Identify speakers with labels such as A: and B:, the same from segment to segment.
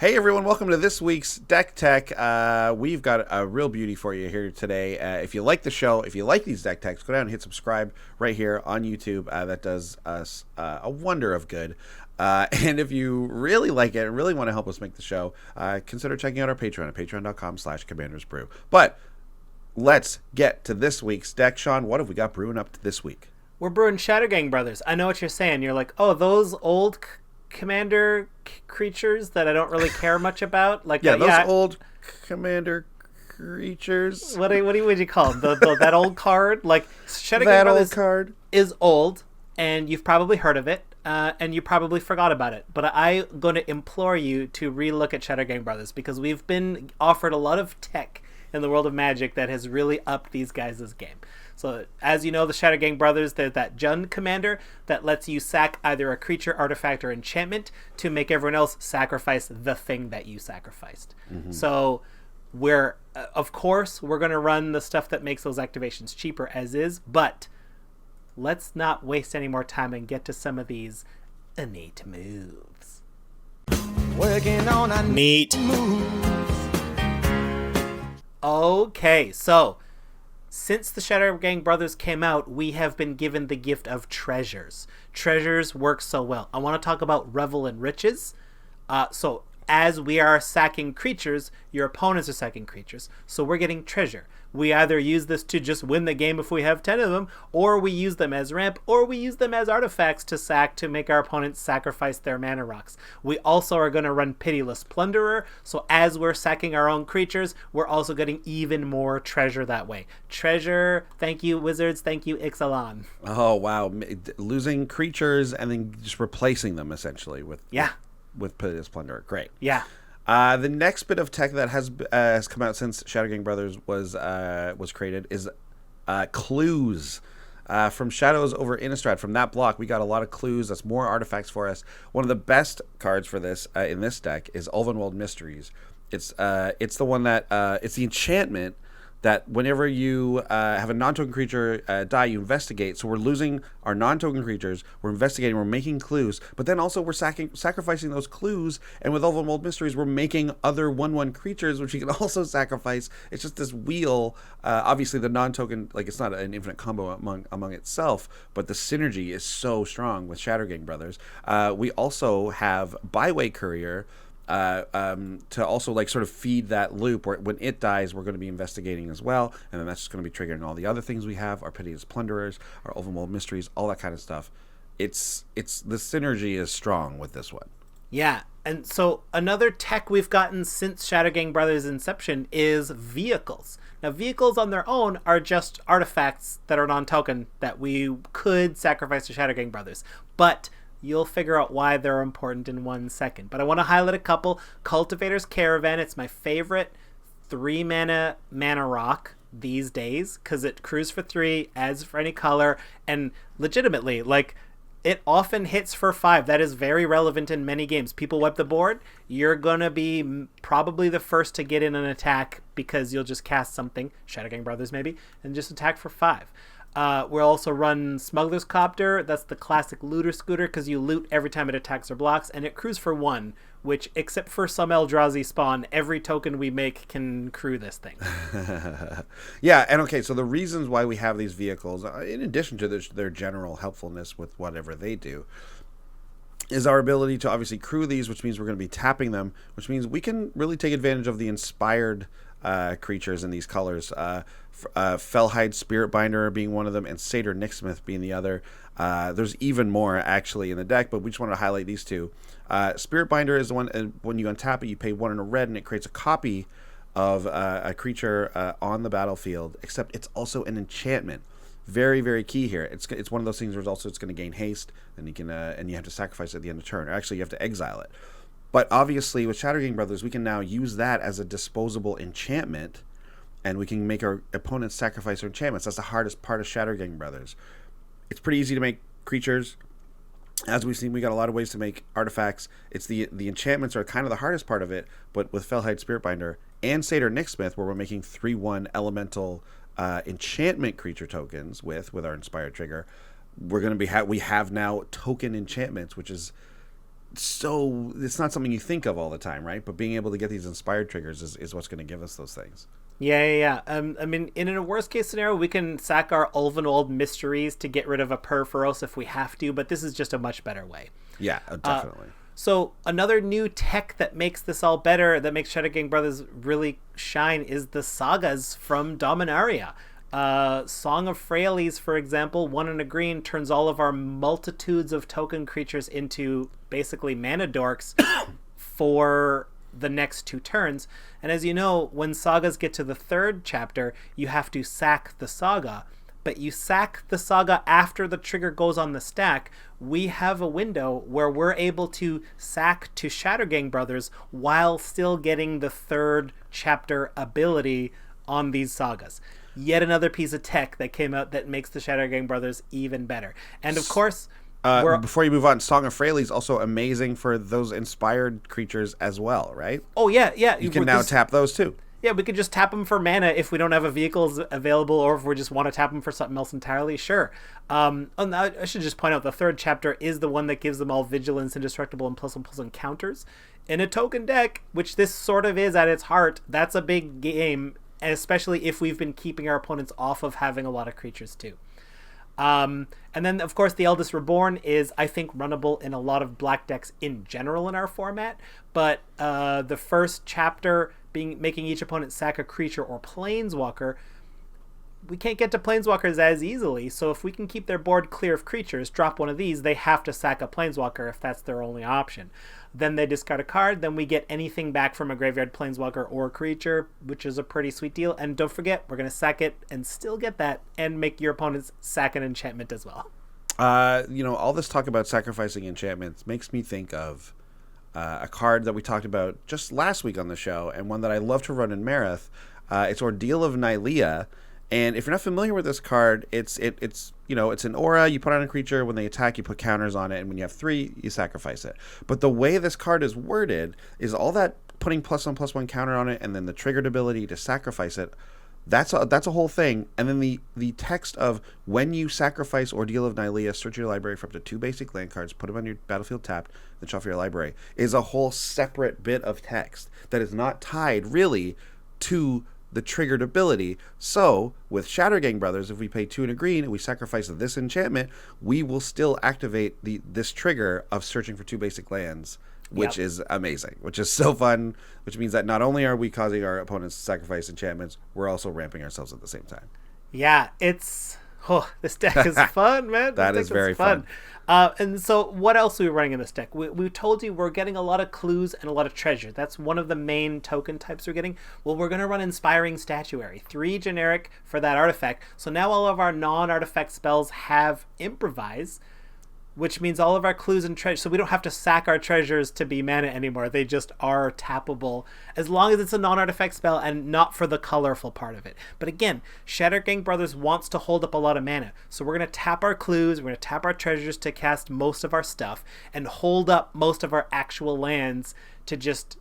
A: Hey everyone, welcome to this week's Deck Tech. We've got a real beauty for you here today. If you like the show, if you like these Deck Techs, go down and hit subscribe right here on YouTube. That does us a wonder of good. And if you really like it and really want to help us make the show, consider checking out our Patreon at patreon.com/commandersbrew. But let's get to this week's deck. Sean, what have we got brewing up to this week?
B: We're brewing Shattergang Brothers. I know what you're saying. You're like, oh, those old commander creatures that I don't really care much about. Like,
A: those old commander creatures.
B: What would you call them? That old card? Like, Shattergang
A: that
B: Brothers
A: old card
B: is old, and you've probably heard of it, and you probably forgot about it. But I'm going to implore you to relook at Shattergang Brothers, because we've been offered a lot of tech in the world of Magic that has really upped these guys' game. So, as you know, the Shattergang Brothers, there's that Jund commander that lets you sack either a creature, artifact, or enchantment to make everyone else sacrifice the thing that you sacrificed. Mm-hmm. So, of course, we're going to run the stuff that makes those activations cheaper as is, but let's not waste any more time and get to some of these innate moves.
C: Working on a
B: neat moves. Okay, so since the Shattergang Brothers came out, we have been given the gift of treasures. Treasures work so well. I want to talk about Revel in Riches. So as we are sacking creatures, your opponents are sacking creatures. So we're getting treasure. We either use this to just win the game if we have 10 of them, or we use them as ramp, or we use them as artifacts to sack to make our opponents sacrifice their mana rocks. We also are going to run Pitiless Plunderer, so as we're sacking our own creatures, we're also getting even more treasure that way. Treasure, thank you Wizards, thank you Ixalan.
A: Oh wow, losing creatures and then just replacing them essentially with Pitiless Plunderer. Great.
B: Yeah.
A: The next bit of tech that has come out since Shattergang Brothers was created is clues. From Shadows over Innistrad. From that block, we got a lot of clues. That's more artifacts for us. One of the best cards for this in this deck is Ulvenwald Mysteries. It's the one that it's the enchantment that whenever you have a non-token creature die, you investigate. So we're losing our non-token creatures, we're investigating, we're making clues, but then also we're sacrificing those clues, and with Ulvenwald Mysteries, we're making other 1/1 creatures, which you can also sacrifice. It's just this wheel. Obviously, the non-token, like, it's not an infinite combo among itself, but the synergy is so strong with Shattergang Brothers. We also have Byway Courier, to also like sort of feed that loop where when it dies, we're going to be investigating as well, and then that's just going to be triggering all the other things we have, our Pitiless Plunderers, our Ulvenwald Mysteries, all that kind of stuff. It's the synergy is strong with this one.
B: Yeah, and so another tech we've gotten since Shattergang Brothers' inception is vehicles. Now, vehicles on their own are just artifacts that are non-token that we could sacrifice to Shattergang Brothers, but you'll figure out why they're important in 1 second. But I want to highlight a couple. Cultivator's Caravan. It's my favorite 3-mana rock these days because it crews for 3, adds for any color, and legitimately, like, it often hits for 5. That is very relevant in many games. People wipe the board. You're going to be probably the first to get in an attack because you'll just cast something, Shattergang Brothers maybe, and just attack for 5. We'll also run Smugglers Copter. That's the classic looter scooter because you loot every time it attacks or blocks, and it crews for 1, which, except for some Eldrazi spawn, every token we make can crew this thing.
A: Yeah, and okay, so the reasons why we have these vehicles, in addition to their general helpfulness with whatever they do, is our ability to obviously crew these, which means we're going to be tapping them, which means we can really take advantage of the inspired creatures in these colors. Fellhide Spiritbinder being one of them, and Satyr Nixmith being the other. There's even more actually in the deck, but we just wanted to highlight these two. Spiritbinder is the one, when you untap it, you pay 1 in a red, and it creates a copy of a creature on the battlefield, except it's also an enchantment. Very, very key here. It's one of those things where it's going to gain haste, and you can and you have to sacrifice it at the end of turn. Or actually, you have to exile it. But obviously, with Shattergang Brothers, we can now use that as a disposable enchantment, and we can make our opponents sacrifice their enchantments. That's the hardest part of Shattergang Brothers. It's pretty easy to make creatures. As we've seen, we got a lot of ways to make artifacts. It's the enchantments are kind of the hardest part of it, but with Fellhide Spiritbinder and Satyr Nixmith, where we're making 3/1 elemental enchantment creature tokens with our Inspired Trigger, we're going to we have now token enchantments, which is so it's not something you think of all the time, right? But being able to get these inspired triggers is what's going to give us those things.
B: Yeah. I mean, in a worst case scenario, we can sack our Ulvenold mysteries to get rid of a Perforos if we have to, but this is just a much better way.
A: Yeah, definitely.
B: So another new tech that makes this all better, that makes Shattergang Brothers really shine, is the sagas from Dominaria. Song of Frailes, for example, 1 and a green, turns all of our multitudes of token creatures into basically mana dorks for the next 2 turns. And as you know, when sagas get to the 3rd chapter, you have to sack the saga. But you sack the saga after the trigger goes on the stack. We have a window where we're able to sack to Shattergang Brothers while still getting the 3rd chapter ability on these sagas. Yet another piece of tech that came out that makes the Shattergang Brothers even better. And of course,
A: before you move on, Song of Frailes also amazing for those inspired creatures as well, right?
B: Oh yeah.
A: You can now tap those too.
B: Yeah, we could just tap them for mana if we don't have a vehicles available, or if we just want to tap them for something else entirely. Sure. I should just point out the 3rd chapter is the one that gives them all vigilance, indestructible, and +1/+1 encounters. In a token deck, which this sort of is at its heart, that's a big game, especially if we've been keeping our opponents off of having a lot of creatures too. And then, of course, the Eldest Reborn is, I think, runnable in a lot of black decks in general in our format. But the 1st chapter making each opponent sack a creature or planeswalker, we can't get to planeswalkers as easily. So if we can keep their board clear of creatures, drop one of these, they have to sack a planeswalker if that's their only option. Then they discard a card, then we get anything back from a graveyard planeswalker or creature, which is a pretty sweet deal. And don't forget, we're going to sack it and still get that and make your opponents sack an enchantment as well.
A: All this talk about sacrificing enchantments makes me think of a card that we talked about just last week on the show, and one that I love to run in Marith. It's Ordeal of Nylea. And if you're not familiar with this card, it's an aura. You put on a creature. When they attack, you put counters on it. And when you have 3, you sacrifice it. But the way this card is worded is all that putting +1/+1 counter on it, and then the triggered ability to sacrifice it. That's a whole thing. And then the text of when you sacrifice Ordeal of Nylea, search your library for up to 2 basic land cards, put them on your battlefield tapped, then shuffle your library, is a whole separate bit of text that is not tied really to the triggered ability. So with Shattergang Brothers, if we pay 2 and a green and we sacrifice this enchantment, we will still activate this trigger of searching for 2 basic lands, which is amazing, which is so fun, which means that not only are we causing our opponents to sacrifice enchantments, we're also ramping ourselves at the same time.
B: Yeah, this deck is fun, man.
A: That is very fun.
B: And so what else are we running in this deck? We told you we're getting a lot of clues and a lot of treasure. That's one of the main token types we're getting. Well, we're going to run Inspiring Statuary. 3 generic for that artifact. So now all of our non-artifact spells have Improvise, which means all of our clues and treasures, so we don't have to sack our treasures to be mana anymore. They just are tappable, as long as it's a non-artifact spell and not for the colorful part of it. But again, Shattergang Brothers wants to hold up a lot of mana, so we're going to tap our clues, we're going to tap our treasures to cast most of our stuff, and hold up most of our actual lands to just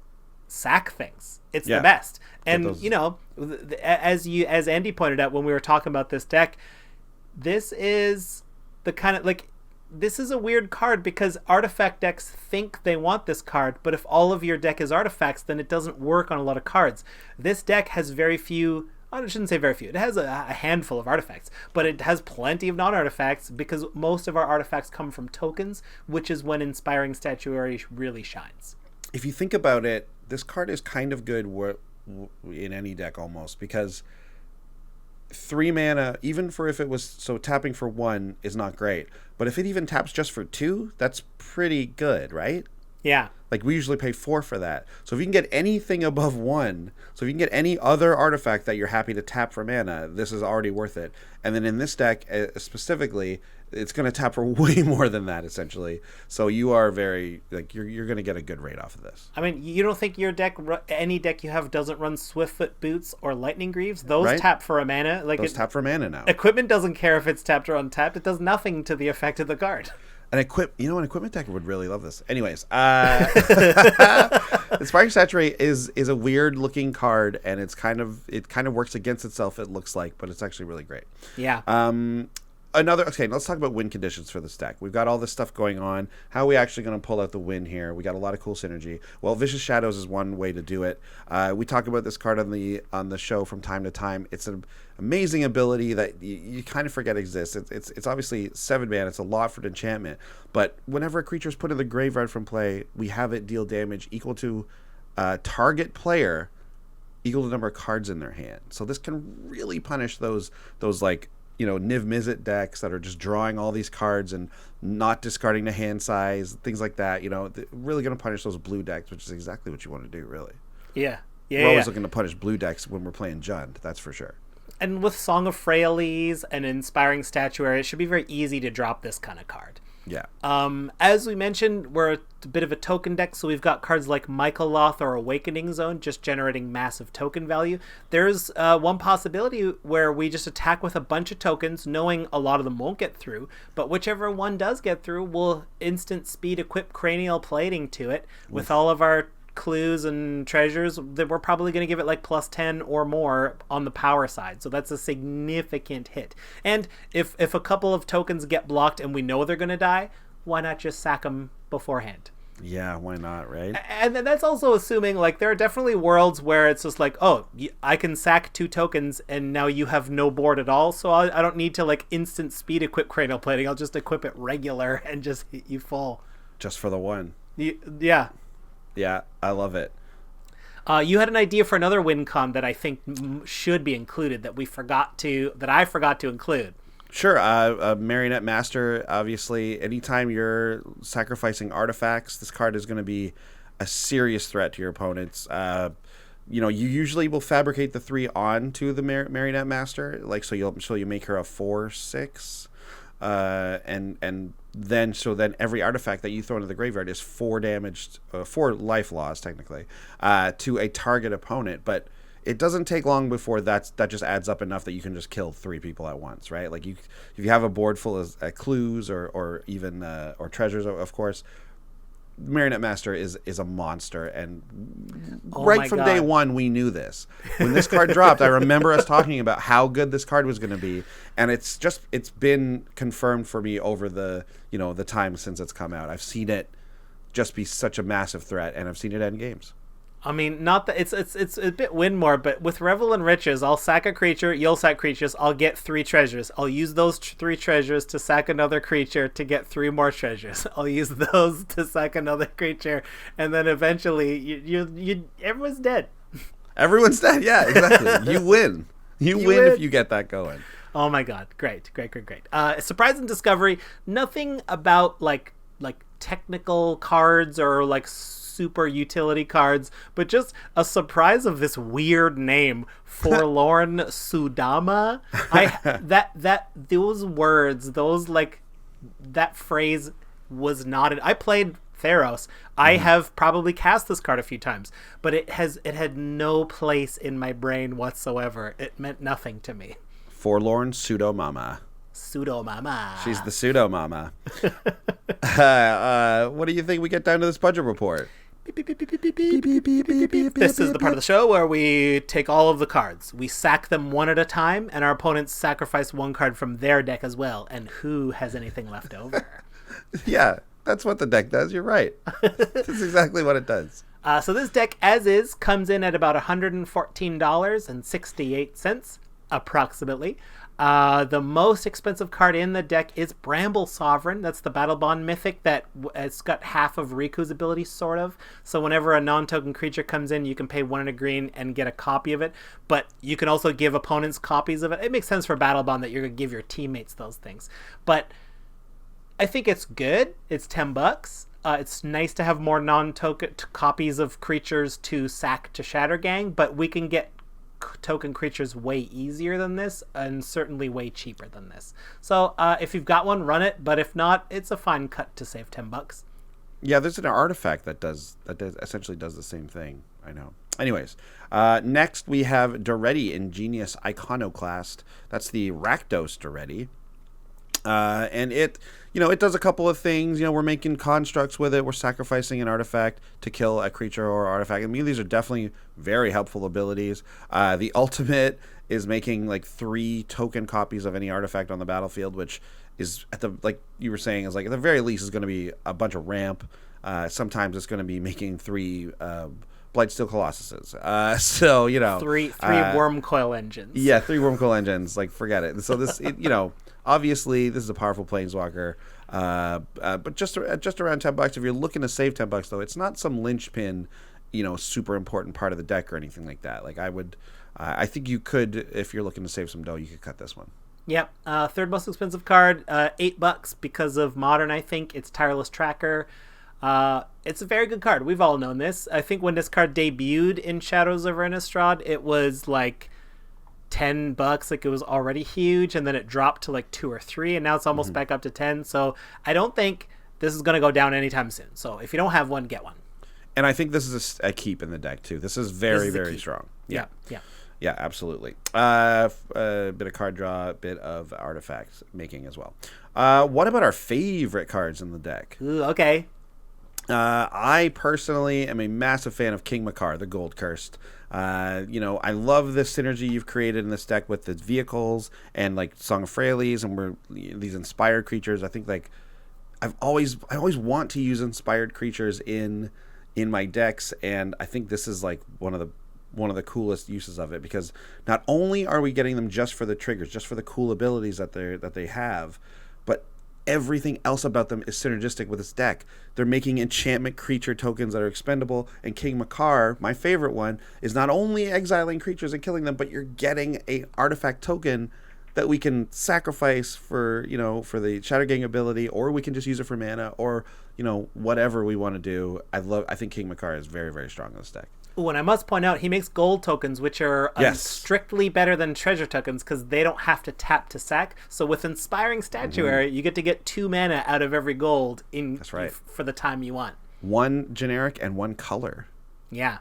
B: sack things. It's the best. And, as Andy pointed out when we were talking about this deck, this is the kind of, this is a weird card because artifact decks think they want this card, but if all of your deck is artifacts, then it doesn't work on a lot of cards. This deck has very few, I shouldn't say very few, it has a handful of artifacts, but it has plenty of non-artifacts because most of our artifacts come from tokens, which is when Inspiring Statuary really shines.
A: If you think about it, this card is kind of good in any deck almost, because 3 mana, even for if it was, so tapping for 1 is not great, but if it even taps just for 2, that's pretty good, right?
B: Yeah.
A: Like, we usually pay 4 for that. So if you can get anything above 1, so if you can get any other artifact that you're happy to tap for mana, this is already worth it. And then in this deck specifically, it's going to tap for way more than that, essentially. So you are very, you're going to get a good rate off of this.
B: I mean, you don't think your deck, any deck you have doesn't run Swiftfoot Boots or Lightning Greaves? Those tap for a mana.
A: Those tap for mana now.
B: Equipment doesn't care if it's tapped or untapped. It does nothing to the effect of the card.
A: An equipment deck would really love this. Anyways, Inspiring Statuary is a weird looking card, and it kind of works against itself, it looks like, but it's actually really great.
B: Yeah.
A: Okay, let's talk about win conditions for this deck. We've got all this stuff going on. How are we actually going to pull out the win here? We got a lot of cool synergy. Well, Vicious Shadows is one way to do it. We talk about this card on the show from time to time. It's an amazing ability that you kind of forget exists. It's obviously 7 mana. It's a lot for an enchantment. But whenever a creature is put in the graveyard from play, we have it deal damage equal to target player equal to the number of cards in their hand. So this can really punish those like, Niv Mizzet decks that are just drawing all these cards and not discarding the hand size, things like that. Really going to punish those blue decks, which is exactly what you want to do, really.
B: Yeah.
A: We're always looking to punish blue decks when we're playing Jund, that's for sure.
B: And with Song of Freyalise and Inspiring Statuary, it should be very easy to drop this kind of card.
A: Yeah.
B: As we mentioned, we're a bit of a token deck, so we've got cards like Mycoloth or Awakening Zone just generating massive token value. There's one possibility where we just attack with a bunch of tokens, knowing a lot of them won't get through, but whichever one does get through, we'll instant speed equip Cranial Plating to it with all of our clues and treasures that we're probably going to give it like +10 or more on the power side. So that's a significant hit. And if a couple of tokens get blocked and we know they're going to die, why not just sack them beforehand?
A: Yeah, why not, right?
B: And that's also assuming like there are definitely worlds where it's just like, oh, I can sack 2 tokens and now you have no board at all, so I don't need to like instant speed equip Cranial Plating. I'll just equip it regular and just hit you full.
A: Just for the one.
B: Yeah.
A: Yeah, I love it.
B: You had an idea for another win con that I think should be included that I forgot to include.
A: Sure. Marionette Master, obviously, anytime you're sacrificing artifacts, this card is going to be a serious threat to your opponents. You usually will fabricate the 3 onto the Marionette Master, like so you make her a 4/6. And then every artifact that you throw into the graveyard is 4 life loss technically to a target opponent. But it doesn't take long before that just adds up enough that you can just kill 3 people at once, right? Like if you have a board full of clues or even or treasures, of course. Marionette Master is a monster, and right from day one we knew this. When this card dropped, I remember us talking about how good this card was going to be, and it's been confirmed for me over the the time since it's come out. I've seen it just be such a massive threat, and I've seen it end games.
B: I mean, not that it's a bit win more, but with Revel in Riches, I'll sack a creature, you'll sack creatures, I'll get 3 treasures. I'll use those 3 treasures to sack another creature to get 3 more treasures. I'll use those to sack another creature, and then eventually you everyone's dead.
A: Everyone's dead. Yeah, exactly. You win. You win if you get that going.
B: Oh my god, great. Surprise and Discovery. Nothing about like technical cards or like super utility cards, but just a surprise of this weird name, Forlorn Sudama. Those words, that phrase was not. I played Theros. I have probably cast this card a few times, but it had no place in my brain whatsoever. It meant nothing to me.
A: Forlorn Pseudo Mama.
B: Pseudo Mama.
A: She's the Pseudo Mama. What do you think we get down to this budget report?
B: This is the part of the show where we take all of the cards. We sack them one at a time, and our opponents sacrifice 1 card from their deck as well. And who has anything left over?
A: Yeah, that's what the deck does. You're right. That's exactly what it does.
B: So this deck, as is, comes in at about $114.68, approximately. The most expensive card in the deck is Bramble Sovereign. That's the Battle Bond mythic that it's got half of Riku's ability, sort of. So whenever a non-token creature comes in, you can pay 1 and a green and get a copy of it. But you can also give opponents copies of it. It makes sense for Battle Bond that you're going to give your teammates those things. But I think it's good. It's $10. It's nice to have more non-token copies of creatures to sack to Shattergang, but we can get token creatures way easier than this, and certainly way cheaper than this. So if you've got one, run it, but if not, it's a fine cut to save $10.
A: Yeah, there's an artifact that essentially does the same thing. I know. Anyways, next we have Doretta, Ingenious Iconoclast. That's the Rakdos Doretta. And it does a couple of things. We're making constructs with it. We're sacrificing an artifact to kill a creature or artifact. I mean, these are definitely very helpful abilities. The ultimate is making like 3 token copies of any artifact on the battlefield, which is at the, like you were saying, is like at the very least is going to be a bunch of ramp. Sometimes it's going to be making 3 Blightsteel Colossuses. So, you know.
B: Three worm coil engines.
A: Yeah, 3 worm coil engines. Like, forget it. So this, you know, obviously this is a powerful Planeswalker. But just around $10. If you're looking to save $10, though, it's not some linchpin, you know, super important part of the deck or anything like that. Like, I think you could, if you're looking to save some dough, you could cut this one.
B: Yep. Third most expensive card, $8 because of Modern, I think. It's Tireless Tracker. It's a very good card. We've all known this. I think when this card debuted in Shadows over Innistrad, it was like $10. Like, it was already huge, and then it dropped to like 2 or 3, and now it's almost back up to 10. So I don't think this is going to go down anytime soon. So if you don't have one, get one.
A: And I think this is a keep in the deck too. This is very strong. Yeah, absolutely. A bit of card draw, a bit of artifacts making as well. What about our favorite cards in the deck?
B: Ooh, okay.
A: I personally am a massive fan of King Makar, the Gold Cursed. You know, I love this synergy you've created in this deck with the vehicles and like Song of Freyalise, and these inspired creatures. I think like I always want to use inspired creatures in my decks, and I think this is like one of the coolest uses of it, because not only are we getting them just for the triggers, just for the cool abilities that they have, but everything else about them is synergistic with this deck. They're making enchantment creature tokens that are expendable, and King Makar, my favorite one, is not only exiling creatures and killing them, but you're getting a artifact token that we can sacrifice for, you know, for the Shattergang ability, or we can just use it for mana, or, you know, whatever we want to do. I think King Makar is very, very strong in this deck.
B: Ooh, and I must point out, he makes gold tokens, which are strictly better than treasure tokens because they don't have to tap to sack. So with Inspiring Statuary, you get 2 mana out of every gold for the time you want.
A: 1 generic and 1 color.
B: Yeah,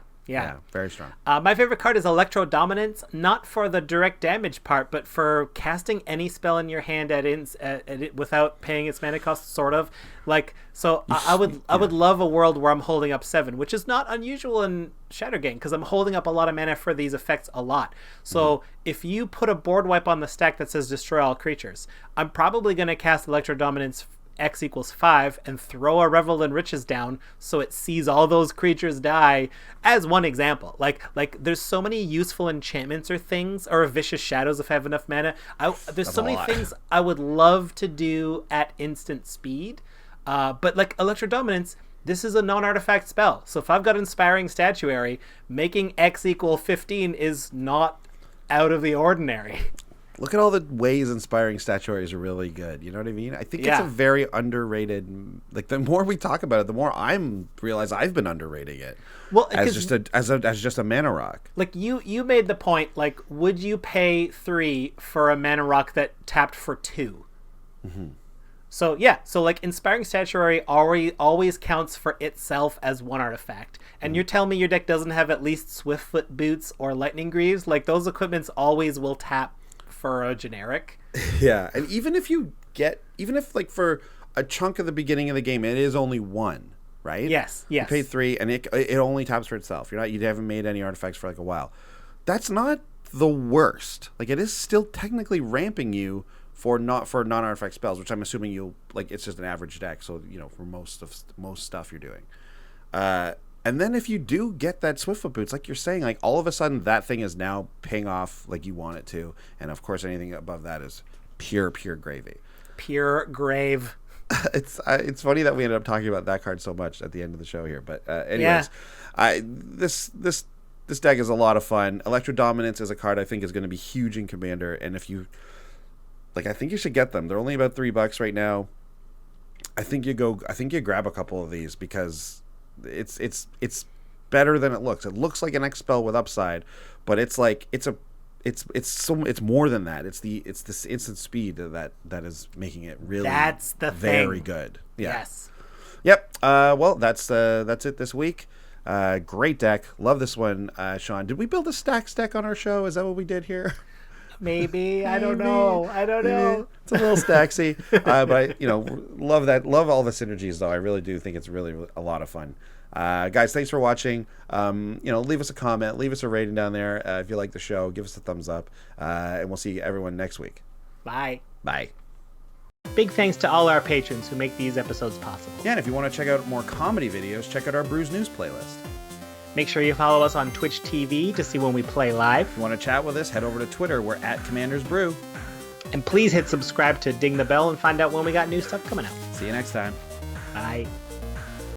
A: very strong.
B: My favorite card is Electro Dominance, not for the direct damage part, but for casting any spell in your hand at it without paying its mana cost, sort of. Like, so I would love a world where I'm holding up 7, which is not unusual in Shattergang, because I'm holding up a lot of mana for these effects a lot. So if you put a board wipe on the stack that says destroy all creatures, I'm probably going to cast Electro Dominance X equals 5 and throw a Revel in Riches down so it sees all those creatures die, as one example. Like there's so many useful enchantments or things, or Vicious Shadows if I have enough mana. There's so many things I would love to do at instant speed, but like Electro Dominance, this is a non-artifact spell, so if I've got Inspiring Statuary, making X equal 15 is not out of the ordinary.
A: Look at all the ways Inspiring Statuary is really good. You know what I mean? I think it's a very underrated. Like, the more we talk about it, the more realize I've been underrating it. Well, as just a mana rock.
B: Like, you made the point. Like, would you pay 3 for a mana rock that tapped for 2? Mm-hmm. So like Inspiring Statuary always counts for itself as 1 artifact. And you're telling me your deck doesn't have at least Swiftfoot Boots or Lightning Greaves? Like, those equipments always will tap for a generic.
A: Yeah, and even if like for a chunk of the beginning of the game it is only 1, right?
B: Yes.
A: You pay 3 and it only taps for itself. You haven't made any artifacts for like a while. That's not the worst. Like, it is still technically ramping you for non-artifact spells, which I'm assuming you'll like. It's just an average deck, so you know, for most stuff you're doing. And then if you do get that Swiftfoot Boots, like you're saying, like all of a sudden that thing is now paying off like you want it to. And of course anything above that is pure gravy. Pure grave. It's funny that we ended up talking about that card so much at the end of the show here. But anyways, this deck is a lot of fun. Electro Dominance is a card I think is going to be huge in Commander. And if you, like, I think you should get them. They're only about $3 right now. I think you grab a couple of these because it's better than it looks. It looks like an X spell with upside, but it's like it's more than that. It's this instant speed that is making it really very good. Yeah. Yes. Yep. Well, that's it this week. Great deck. Love this one. Sean, did we build a stacks deck on our show? Is that what we did here? Maybe. I don't know. It's a little stacksy. But I, love that. Love all the synergies, though. I really do think it's really a lot of fun. Guys, thanks for watching. Leave us a comment, leave us a rating down there if you like the show. Give us a thumbs up, and we'll see everyone next week.
B: Bye.
A: Bye.
B: Big thanks to all our patrons who make these episodes possible.
A: Yeah, and if you want to check out more comedy videos, check out our Brews News playlist.
B: Make sure you follow us on Twitch TV to see when we play live.
A: If you want to chat with us, head over to Twitter. We're at Commanders Brew.
B: And please hit subscribe to ding the bell and find out when we got new stuff coming out.
A: See you next time.
B: Bye.